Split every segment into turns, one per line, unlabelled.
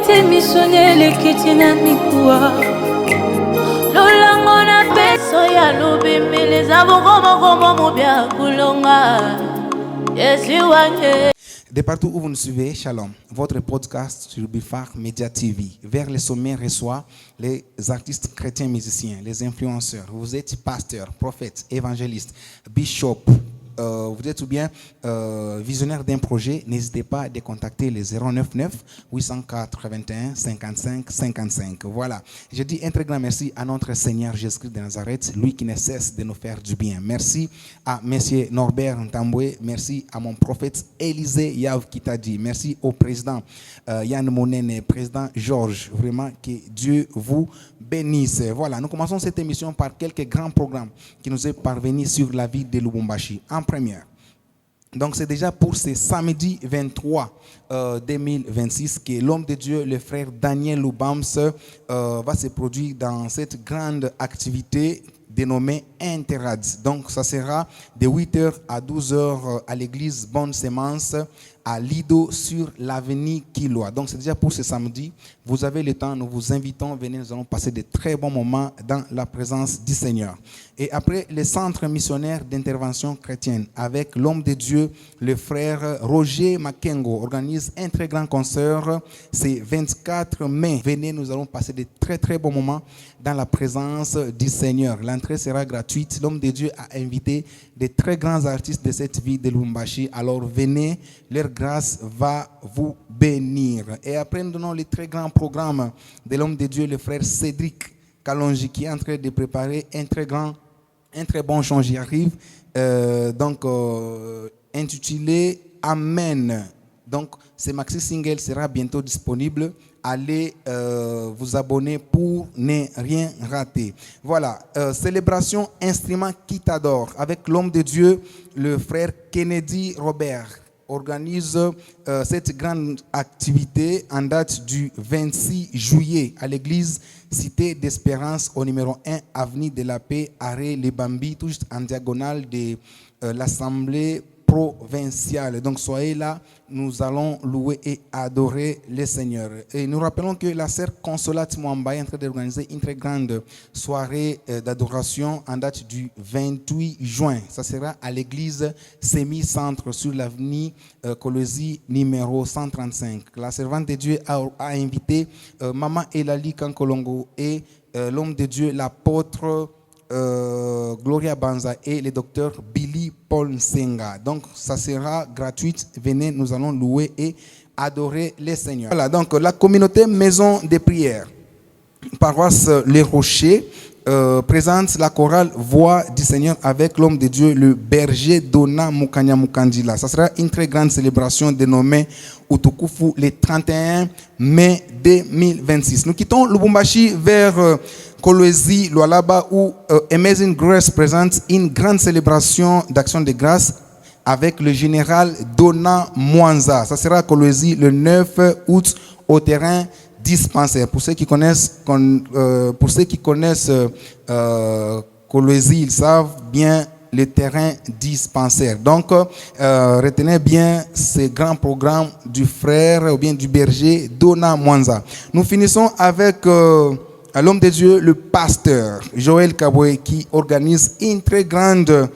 communauté missionnaire les Kitina Mikua. Lolango na peso ya lobembe les avocats mo bia kulonga. Yesu wange.
De partout où vous nous suivez, Shalom, votre podcast sur Bifar Media TV. Vers les sommets reçoit les artistes chrétiens musiciens, les influenceurs. Vous êtes pasteur, prophète, évangéliste, bishop. Vous êtes ou bien visionnaire d'un projet, n'hésitez pas à contacter les 099 881 55 55. Voilà. Je dis un très grand merci à notre Seigneur Jésus-Christ de Nazareth, lui qui ne cesse de nous faire du bien. Merci à Monsieur Norbert Ntamboué, merci à mon prophète Élisée Yav Kitadi, merci au président Yann Monene, président Georges. Vraiment que Dieu vous bénisse. Voilà, nous commençons cette émission par quelques grands programmes qui nous est parvenu sur la ville de Lubumbashi. En première. Donc c'est déjà pour ce samedi 23 2026 que l'homme de Dieu, le frère Daniel Lubams, va se produire dans cette grande activité dénommée Interrad. Donc ça sera de 8h à 12h à l'église Bonne Sémence à Lido sur l'avenue Kiloa. Donc c'est déjà pour ce samedi. Vous avez le temps, nous vous invitons, venez, nous allons passer de très bons moments dans la présence du Seigneur. Et après, le centre missionnaire d'intervention chrétienne avec l'homme de Dieu, le frère Roger Makengo, organise un très grand concert. C'est 24 mai. Venez, nous allons passer de très très bons moments dans la présence du Seigneur. L'entrée sera gratuite. L'homme de Dieu a invité de très grands artistes de cette ville de Lubumbashi. Alors venez, leur grâce va vous bénir. Et après, nous donnons le très grand programme de l'homme de Dieu, le frère Cédric Kalonji, qui est en train de préparer un très bon chant. J'y arrive. Intitulé Amen. Donc, ce maxi single sera bientôt disponible. Allez vous abonner pour ne rien rater. Voilà, célébration instrument qui t'adore avec l'homme de Dieu, le frère Kennedy Robert, organise cette grande activité en date du 26 juillet à l'église Cité d'Espérance au numéro 1 avenue de la Paix, arrêt Les Bambis, tout juste en diagonale de l'Assemblée provinciale. Donc soyez là, nous allons louer et adorer le Seigneur. Et nous rappelons que la sœur Consolate Mwamba est en train d'organiser une très grande soirée d'adoration en date du 28 juin. Ça sera à l'église Semi-Centre sur l'avenue Colosie numéro 135. La servante de Dieu a invité Maman Elali Kankolongo et l'homme de Dieu, l'apôtre Gloria Banza et le docteur Billy Paul Nsenga. Donc ça sera gratuit. Venez, nous allons louer et adorer le Seigneur. Voilà, donc la communauté maison de prière, paroisse Les Rochers, présente la chorale Voix du Seigneur avec l'homme de Dieu, le berger Dona Mukanya Mukandila. Ça sera une très grande célébration dénommée Utukufu le 31 mai 2026. Nous quittons Lubumbashi vers Kolwezi, Lualaba, où Amazing Grace présente une grande célébration d'action de grâce avec le général Dona Mwanza. Ça sera à Kolwezi le 9 août au terrain dispensaire. Pour ceux qui connaissent Kolwezi, ils savent bien le terrain dispensaire. Donc, retenez bien ce grand programme du frère ou bien du berger Dona Mwanza. Nous finissons avec l'homme de Dieu, le pasteur Joël Kaboué, qui organise une très grande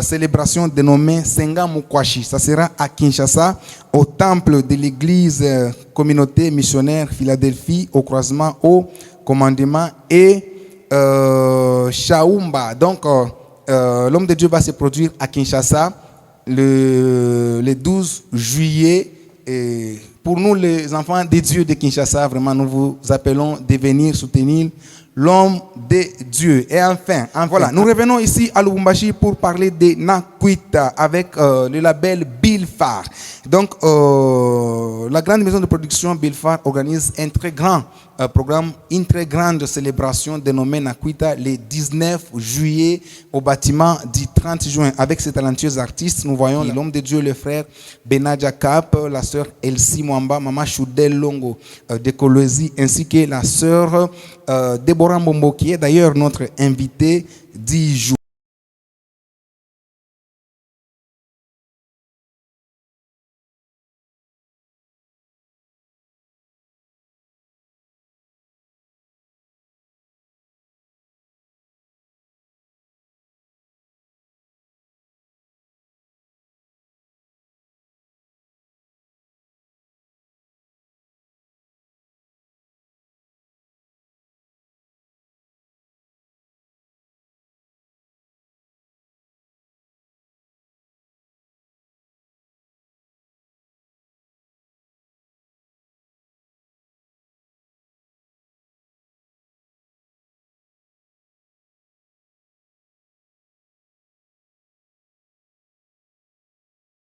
célébration dénommée Senga Mukwashi. Ça sera à Kinshasa, au temple de l'église communauté missionnaire Philadelphie, au croisement au commandement et Shaumba. Donc, l'homme de Dieu va se produire à Kinshasa le 12 juillet. Et pour nous, les enfants des dieux de Kinshasa, vraiment, nous vous appelons de venir soutenir l'homme de Dieu. Et enfin, voilà, nous revenons ici à Lubumbashi pour parler de Nakwita avec le label Bilfar. Donc, la grande maison de production Bilfar organise un très grand programme, une très grande célébration dénommée Nakwita le 19 juillet au bâtiment du 30 juin. Avec ces talentueux artistes, nous voyons l'homme de Dieu, le frère Benadia Cap, la sœur Elsie Mwamba, Maman Choudel Longo de Kolwezi, ainsi que la sœur Deborah Mbombo, qui est d'ailleurs notre invitée du jour.